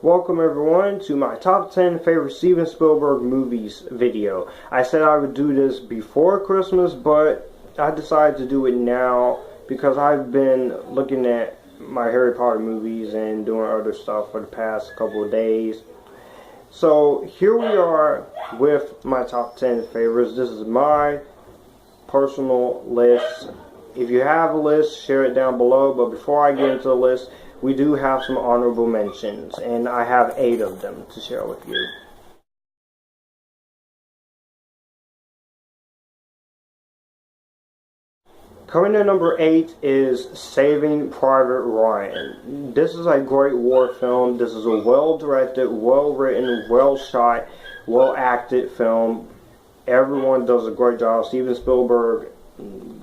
Welcome everyone to my top 10 favorite Steven Spielberg movies video. I said I would do this before Christmas, but I decided to do it now because I've been looking at my Harry Potter movies and doing other stuff for the past couple of days. So here we are with my top 10 favorites. This is my personal list. If you have a list, share it down below, but before I get into the list, we do have some honorable mentions, and I have 8 of them to share with you. Coming in number 8 is Saving Private Ryan. This is a great war film. This is a well-directed, well-written, well-shot, well-acted film. Everyone does a great job. Steven Spielberg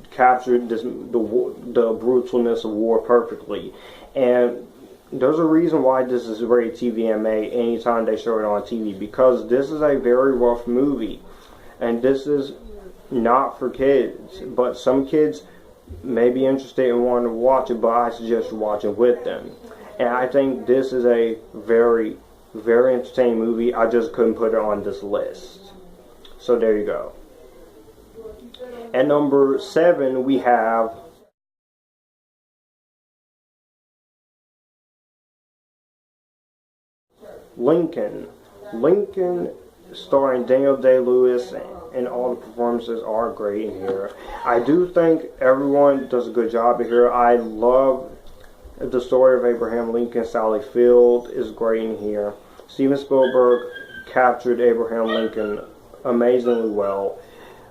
captured the brutalness of war perfectly. And there's a reason why this is rated TVMA anytime they show it on TV, because this is a very rough movie. And this is not for kids, but some kids may be interested in wanting to watch it, but I suggest you watch it with them. And I think this is a very, very entertaining movie. I just couldn't put it on this list. So there you go. At number 7, we have Lincoln. Lincoln, starring Daniel Day-Lewis, and all the performances are great in here. I do think everyone does a good job in here. I love the story of Abraham Lincoln. Sally Field is great in here. Steven Spielberg captured Abraham Lincoln amazingly well.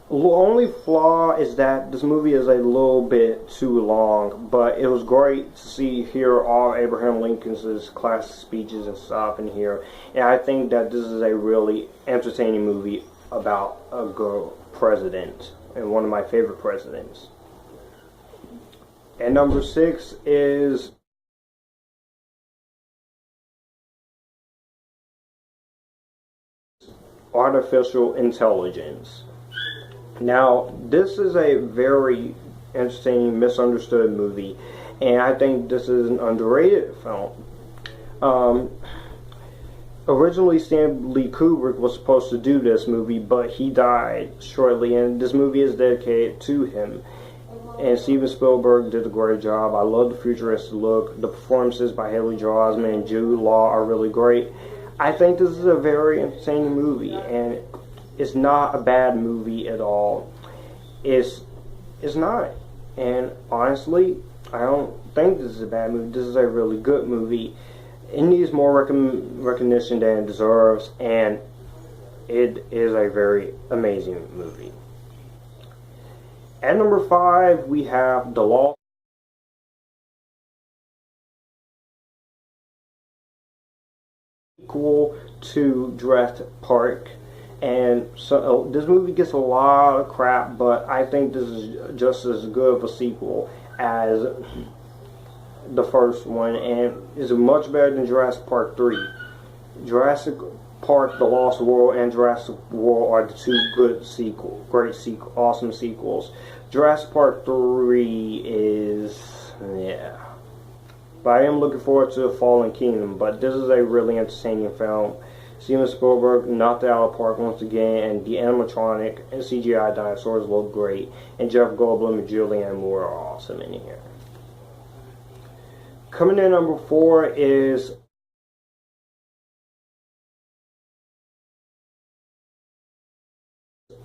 The only flaw is that this movie is a little bit too long, but it was great to hear all Abraham Lincoln's class speeches and stuff in here. And I think that this is a really entertaining movie about a good president, and one of my favorite presidents. And number 6 is Artificial Intelligence. Now, this is a very entertaining, misunderstood movie, and I think this is an underrated film. Originally, Stanley Kubrick was supposed to do this movie, but he died shortly, and this movie is dedicated to him. And Steven Spielberg did a great job. I love the futuristic look. The performances by Haley Joel Osment and Jude Law are really great. I think this is a very entertaining movie, and it's not a bad movie at all. It's not. And honestly, I don't think this is a bad movie. This is a really good movie. It needs more recognition than it deserves, and it is a very amazing movie. At number 5, we have The Lost sequel to Jurassic Park. And so this movie gets a lot of crap, but I think this is just as good of a sequel as the first one, and is much better than Jurassic Park 3. Jurassic Park: The Lost World and Jurassic World are the 2 good awesome sequels. Jurassic Park 3 is, yeah. But I am looking forward to Fallen Kingdom, but this is a really entertaining film. Steven Spielberg knocked it out of the park once again, and the animatronic and CGI dinosaurs look great, and Jeff Goldblum and Julianne Moore are awesome in here. Coming in number 4 is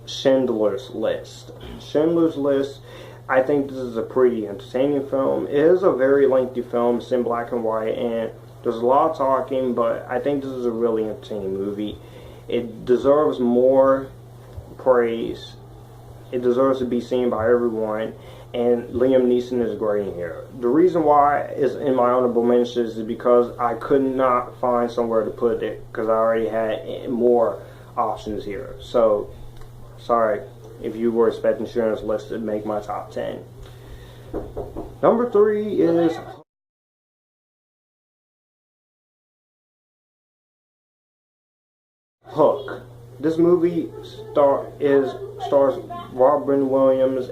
Schindler's List. Schindler's List, I think this is a pretty entertaining film. It is a very lengthy film. It's in black and white, and there's a lot of talking, but I think this is a really entertaining movie. It deserves more praise. It deserves to be seen by everyone, and Liam Neeson is great in here. The reason why it's in my honorable mentions is because I could not find somewhere to put it, because I already had more options here. So, sorry if you were expecting Schindler's List to make my top 10. Number 3 is Hook. This movie stars Robin Williams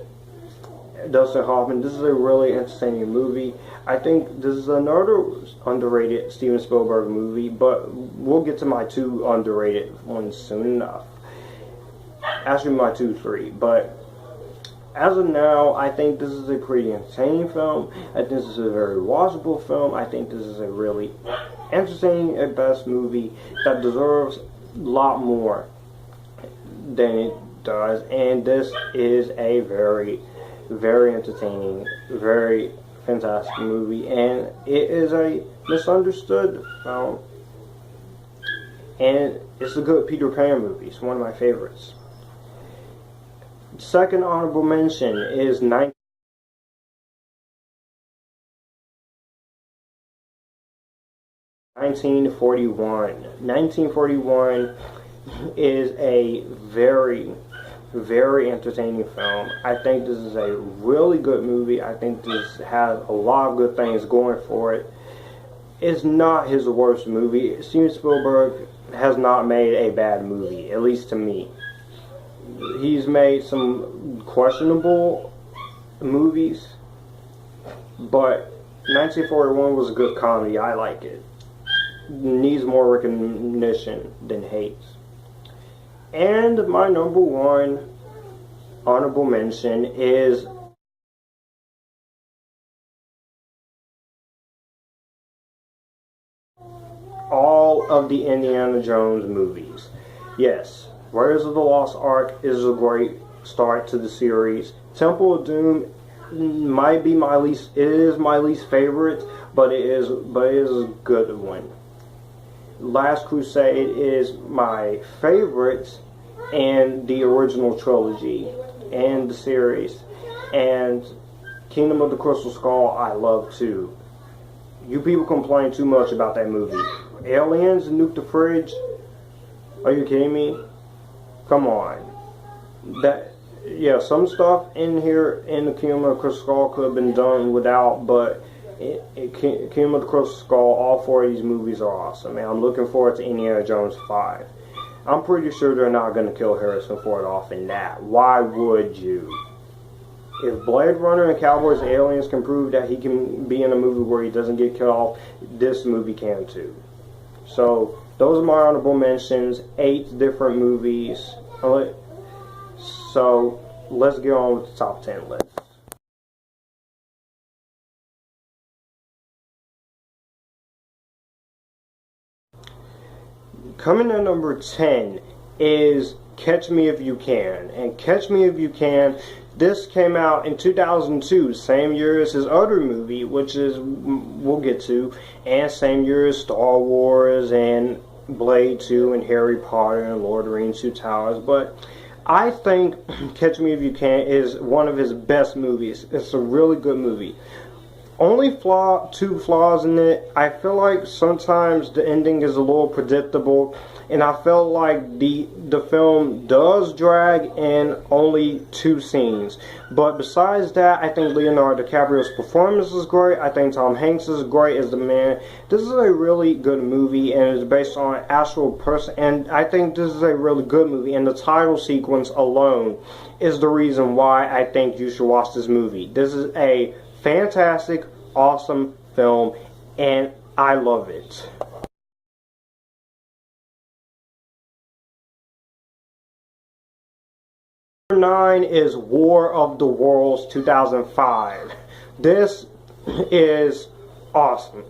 Dustin Hoffman. This is a really entertaining movie. I think this is another underrated Steven Spielberg movie, but we'll get to my two underrated ones soon enough. Actually, my 2-3, but as of now, I think this is a pretty entertaining film. I think this is a very watchable film. I think this is a really entertaining at best movie that deserves a lot more than it does. And this is a very, very entertaining, very fantastic movie. And it is a misunderstood film. And it's a good Peter Pan movie. It's one of my favorites. Second honorable mention is 1941. 1941 is a very, very entertaining film. I think this is a really good movie. I think this has a lot of good things going for it. It's not his worst movie. Steven Spielberg has not made a bad movie, at least to me. He's made some questionable movies, but 1941 was a good comedy. I like it. Needs more recognition than hate. And my number one honorable mention is all of the Indiana Jones movies. Yes, Raiders of the Lost Ark is a great start to the series. Temple of Doom might be my least. It is my least favorite, but it is a good one. Last Crusade is my favorite, and the original trilogy, and the series, and Kingdom of the Crystal Skull I love too. You people complain too much about that movie. Aliens, Nuke the Fridge. Are you kidding me? Come on. Some stuff in here in the Kingdom of the Crystal Skull could have been done without, but Kingdom of the Crystal Skull, all four of these movies are awesome, and I'm looking forward to Indiana Jones 5. I'm pretty sure they're not going to kill Harrison Ford off in that. Why would you? If Blade Runner and Cowboys and Aliens can prove that he can be in a movie where he doesn't get killed off, this movie can too. So, those are my honorable mentions. 8 different movies. So, let's get on with the top 10 list. Coming in number 10 is Catch Me If You Can. And Catch Me If You Can, this came out in 2002, same year as his other movie, which is, we'll get to, and same year as Star Wars and Blade 2 and Harry Potter and Lord of the Rings 2 Towers. But I think Catch Me If You Can is one of his best movies. It's a really good movie. Only two flaws in it. I feel like sometimes the ending is a little predictable, and I felt like the film does drag in only 2 scenes. But besides that, I think Leonardo DiCaprio's performance is great. I think Tom Hanks is great as the man. This is a really good movie, and it's based on an actual person. And I think this is a really good movie. And the title sequence alone is the reason why I think you should watch this movie. This is a fantastic, awesome film, and I love it. Number 9 is War of the Worlds 2005. This is awesome.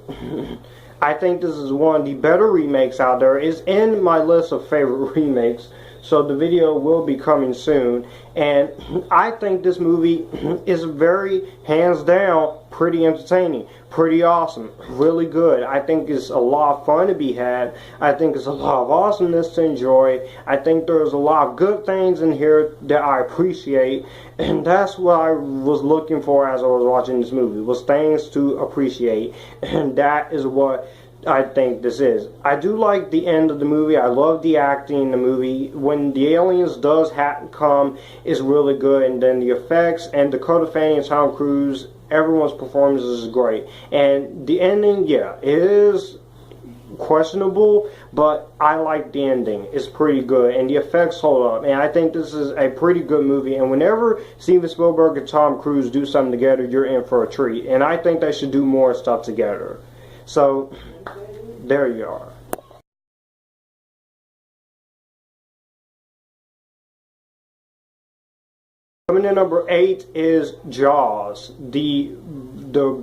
I think this is one of the better remakes out there. It's in my list of favorite remakes, so the video will be coming soon. And I think this movie is very, hands down, pretty entertaining, pretty awesome, really good. I think it's a lot of fun to be had. I think it's a lot of awesomeness to enjoy. I think there's a lot of good things in here that I appreciate, and that's what I was looking for as I was watching this movie, was things to appreciate, and that is what I think this is. I do like the end of the movie. I love the acting in the movie. When the aliens does come, is really good, and then the effects and Dakota Fanning and Tom Cruise, everyone's performances is great. And the ending, yeah, it is questionable, but I like the ending. It's pretty good, and the effects hold up, and I think this is a pretty good movie, and whenever Steven Spielberg and Tom Cruise do something together, you're in for a treat, and I think they should do more stuff together. So, there you are. Coming in number 8 is Jaws, the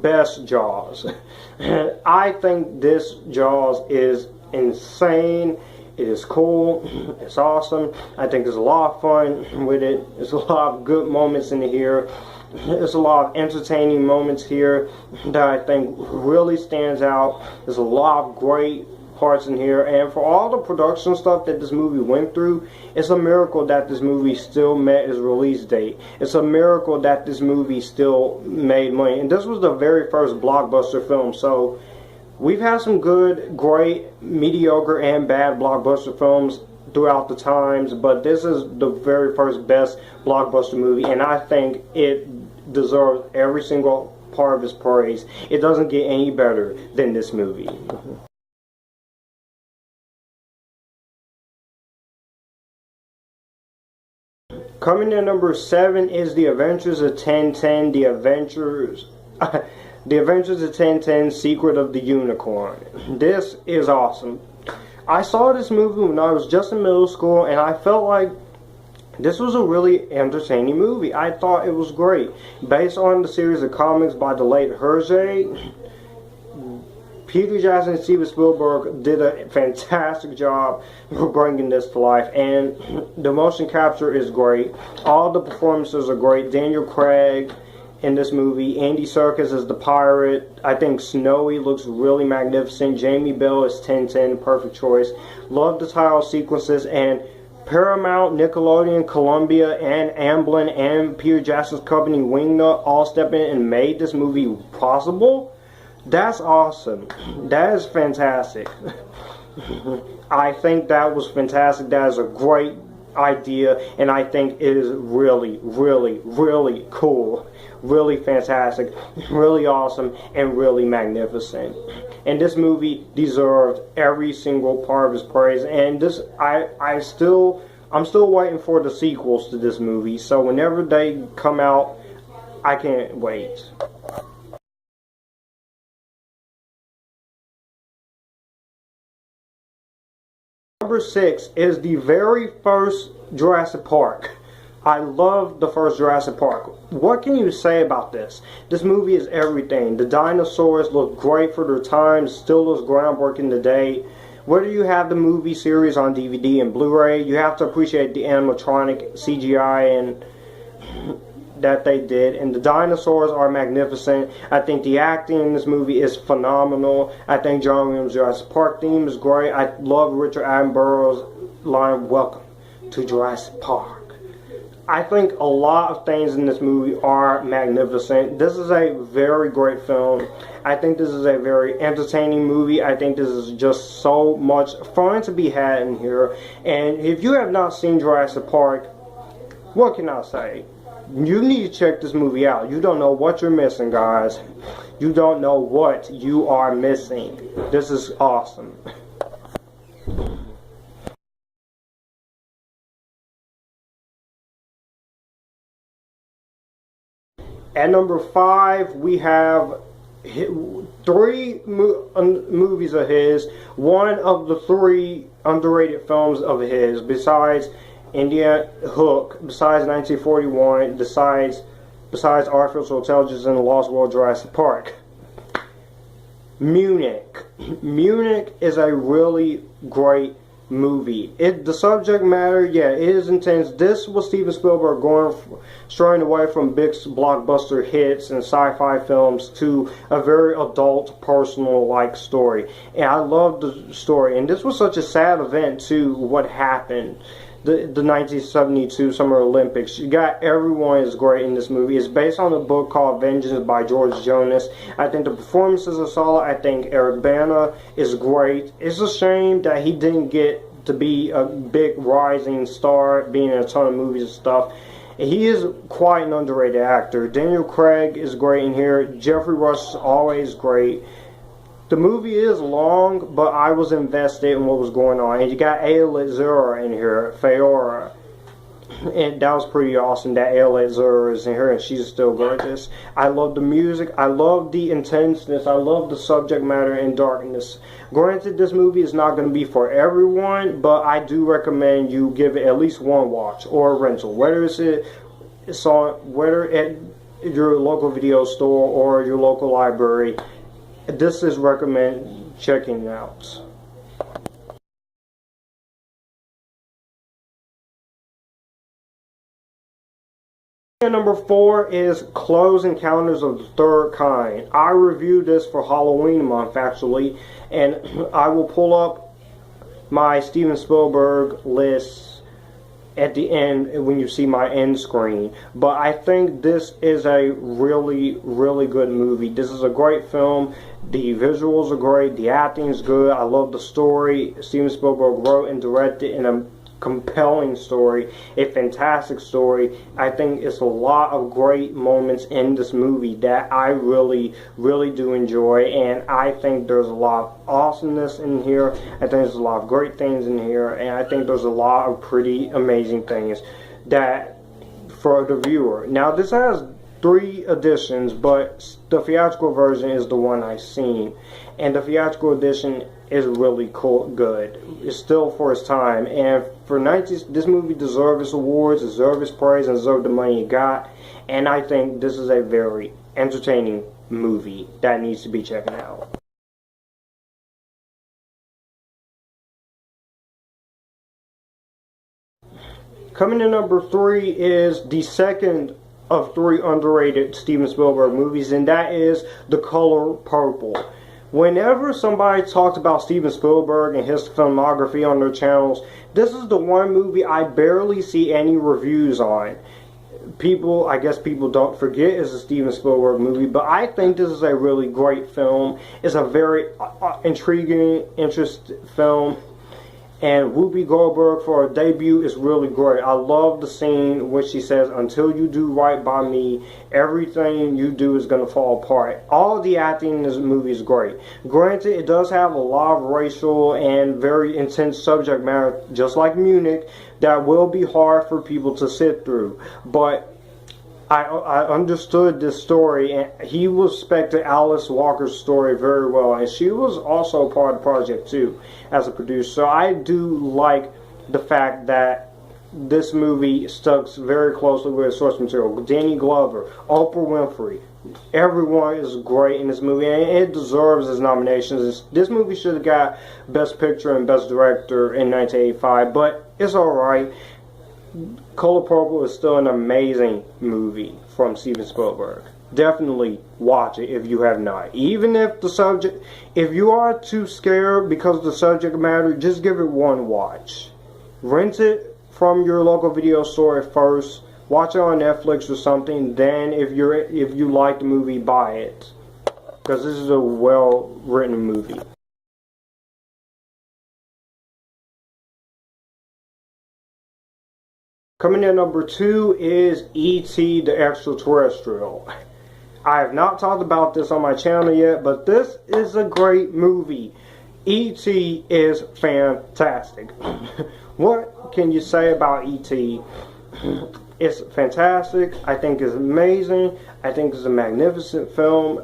best Jaws. I think this Jaws is insane. It is cool. It's awesome. I think there's a lot of fun with it. There's a lot of good moments in here. There's a lot of entertaining moments here that I think really stands out. There's a lot of great parts in here, and for all the production stuff that this movie went through, it's a miracle that this movie still met its release date. It's a miracle that this movie still made money, and this was the very first blockbuster film. So we've had some good, great, mediocre, and bad blockbuster films throughout the times, but this is the very first best blockbuster movie, and I think it deserves every single part of its praise. It doesn't get any better than this movie. Coming in number 7 is The Adventures of Tintin, The Adventures of Tintin, Secret of the Unicorn. This is awesome. I saw this movie when I was just in middle school, and I felt like this was a really entertaining movie. I thought it was great. Based on the series of comics by the late Hergé, Peter Jackson and Steven Spielberg did a fantastic job bringing this to life, and the motion capture is great. All the performances are great. Daniel Craig in this movie, Andy Serkis is the pirate. I think Snowy looks really magnificent. Jamie Bell is Tintin, perfect choice. Love the title sequences, and Paramount, Nickelodeon, Columbia, and Amblin, and Peter Jackson's company Wingnut all stepped in and made this movie possible. That's awesome. That is fantastic. I think that was fantastic. That is a great idea, and I think it is really, really, really cool. Really fantastic, really awesome, and really magnificent. And this movie deserved every single part of its praise. And this, I'm still waiting for the sequels to this movie. So whenever they come out, I can't wait. Number 6 is the very first Jurassic Park. I love the first Jurassic Park. What can you say about this? This movie is everything. The dinosaurs look great for their time, still looks groundbreaking today. Whether you have the movie series on DVD and Blu-ray, you have to appreciate the animatronic CGI and that they did, and the dinosaurs are magnificent. I think the acting in this movie is phenomenal. I think John Williams' Jurassic Park theme is great. I love Richard Attenborough's line, "Welcome to Jurassic Park." I think a lot of things in this movie are magnificent. This is a very great film. I think this is a very entertaining movie. I think this is just so much fun to be had in here. And if you have not seen Jurassic Park, what can I say? You need to check this movie out. You don't know what you're missing, guys. You don't know what you are missing. This is awesome. At number 5, we have 3 movies of his. One of the 3 underrated films of his, besides Indiana Hook, besides 1941, besides Artificial Intelligence and the Lost World Jurassic Park. Munich. Munich is a really great movie. The subject matter, yeah, it is intense. This was Steven Spielberg straying away from big blockbuster hits and sci-fi films to a very adult, personal-like story. And I love the story. And this was such a sad event, too, what happened. The 1972 Summer Olympics. You got everyone is great in this movie. It's based on a book called Vengeance by George Jonas. I think the performances are solid. I think Eric Bana is great. It's a shame that he didn't get to be a big rising star, being in a ton of movies and stuff. He is quite an underrated actor. Daniel Craig is great in here. Jeffrey Rush is always great. The movie is long, but I was invested in what was going on. And you got Ayelet Zura in here, Feora. And that was pretty awesome that Ayelet Zura is in here and she's still gorgeous. I love the music. I love the intenseness. I love the subject matter and darkness. Granted, this movie is not going to be for everyone, but I do recommend you give it at least one watch or a rental. Whether whether at your local video store or your local library. This is recommend checking it out. Number 4 is Close Encounters of the Third Kind. I reviewed this for Halloween month actually, and I will pull up my Steven Spielberg list at the end when you see my end screen. But I think this is a really, really good movie. This is a great film. The visuals are great. The acting is good. I love the story. Steven Spielberg wrote and directed in a compelling story, a fantastic story. I think it's a lot of great moments in this movie that I really, really do enjoy, and I think there's a lot of awesomeness in here. I think there's a lot of great things in here, and I think there's a lot of pretty amazing things that for the viewer. Now this has 3 editions, but the theatrical version is the one I've seen, and the theatrical edition is really cool, good. It's still for its time, and for 90s, this movie deserves its awards, deserves its praise, and deserves the money it got. And I think this is a very entertaining movie that needs to be checked out. Coming in number 3 is the second of 3 underrated Steven Spielberg movies, and that is The Color Purple. Whenever somebody talks about Steven Spielberg and his filmography on their channels, this is the one movie I barely see any reviews on. I guess people don't forget it's a Steven Spielberg movie, but I think this is a really great film. It's a very intriguing, interesting film. And Whoopi Goldberg for her debut is really great. I love the scene where she says, "Until you do right by me, everything you do is going to fall apart." All the acting in this movie is great. Granted, it does have a lot of racial and very intense subject matter, just like Munich, that will be hard for people to sit through. But I understood this story, and he respected Alice Walker's story very well, and she was also part of the project too, as a producer. So I do like the fact that this movie stuck very closely with its source material. Danny Glover, Oprah Winfrey, everyone is great in this movie, and it deserves its nominations. This movie should have got Best Picture and Best Director in 1985, but it's alright. Color Purple is still an amazing movie from Steven Spielberg. Definitely watch it if you have not. Even if if you are too scared because of the subject matter, just give it one watch. Rent it from your local video store at first. Watch it on Netflix or something. Then, if you like the movie, buy it, because this is a well-written movie. Coming in number 2 is E.T. the Extraterrestrial. I have not talked about this on my channel yet, but this is a great movie. E.T. is fantastic. What can you say about E.T.? It's fantastic. I think it's amazing. I think it's a magnificent film,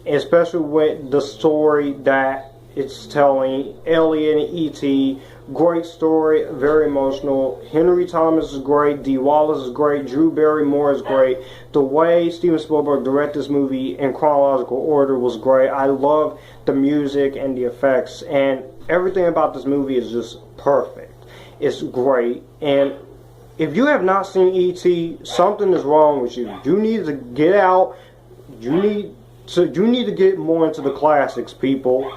especially with the story that it's telling. Elliot and E.T. Great story, very emotional. Henry Thomas is great. Dee Wallace is great. Drew Barrymore is great. The way Steven Spielberg directed this movie in chronological order was great. I love the music and the effects, and everything about this movie is just perfect. It's great. And if you have not seen E.T., something is wrong with you. You need to get out. You need to get more into the classics, people.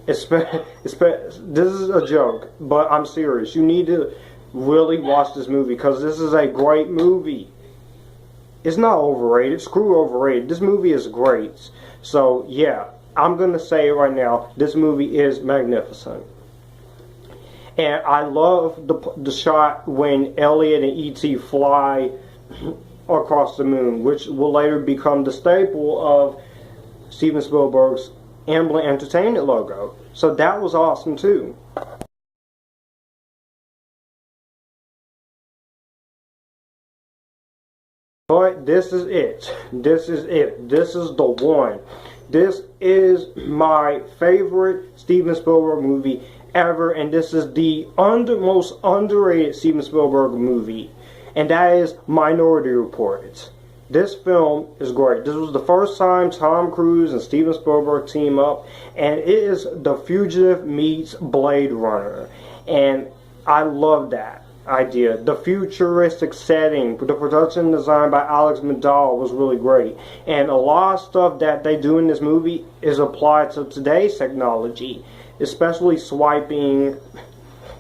This is a joke, but I'm serious. You need to really watch this movie, because this is a great movie. It's not overrated. Screw overrated. This movie is great. So yeah, I'm gonna say it right now. This movie is magnificent, and I love the shot when Elliot and E.T. fly across the moon, which will later become the staple of Steven Spielberg's Amblin Entertainment logo. So that was awesome too. But this is it. This is it. This is the one. This is my favorite Steven Spielberg movie ever, and this is the most underrated Steven Spielberg movie, and that is Minority Report. This film is great. This was the first time Tom Cruise and Steven Spielberg team up, and it is The Fugitive meets Blade Runner, and I love that idea. The futuristic setting, the production design by Alex McDowell was really great, and a lot of stuff that they do in this movie is applied to today's technology, especially swiping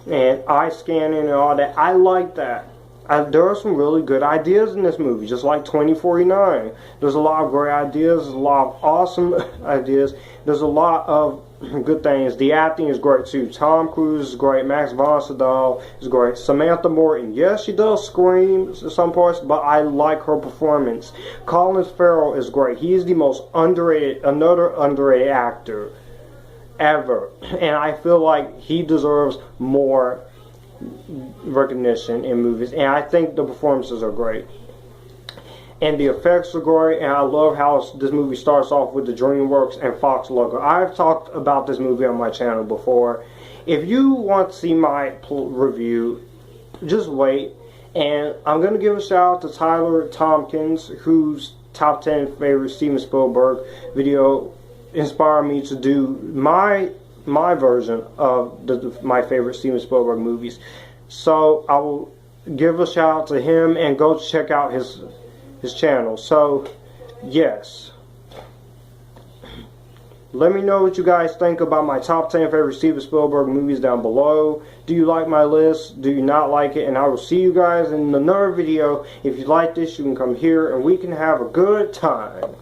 and eye scanning and all that. I like that. There are some really good ideas in this movie, just like 2049. There's a lot of great ideas, there's a lot of awesome ideas, there's a lot of good things. The acting is great too. Tom Cruise is great, Max von Sydow is great, Samantha Morton, yes, she does scream in some parts, but I like her performance. Colin Farrell is great. He is the most another underrated actor ever, and I feel like he deserves more recognition in movies, and I think the performances are great and the effects are great, and I love how this movie starts off with the DreamWorks and Fox logo. I've talked about this movie on my channel before. If you want to see my review, just wait, and I'm going to give a shout out to Tyler Tompkins, whose top 10 favorite Steven Spielberg video inspired me to do my version of my favorite Steven Spielberg movies. So I will give a shout out to him and go check out his channel. So yes, let me know what you guys think about my top 10 favorite Steven Spielberg movies down below. Do you like my list? Do you not like it? And I will see you guys in another video. If you like this, you can come here and we can have a good time.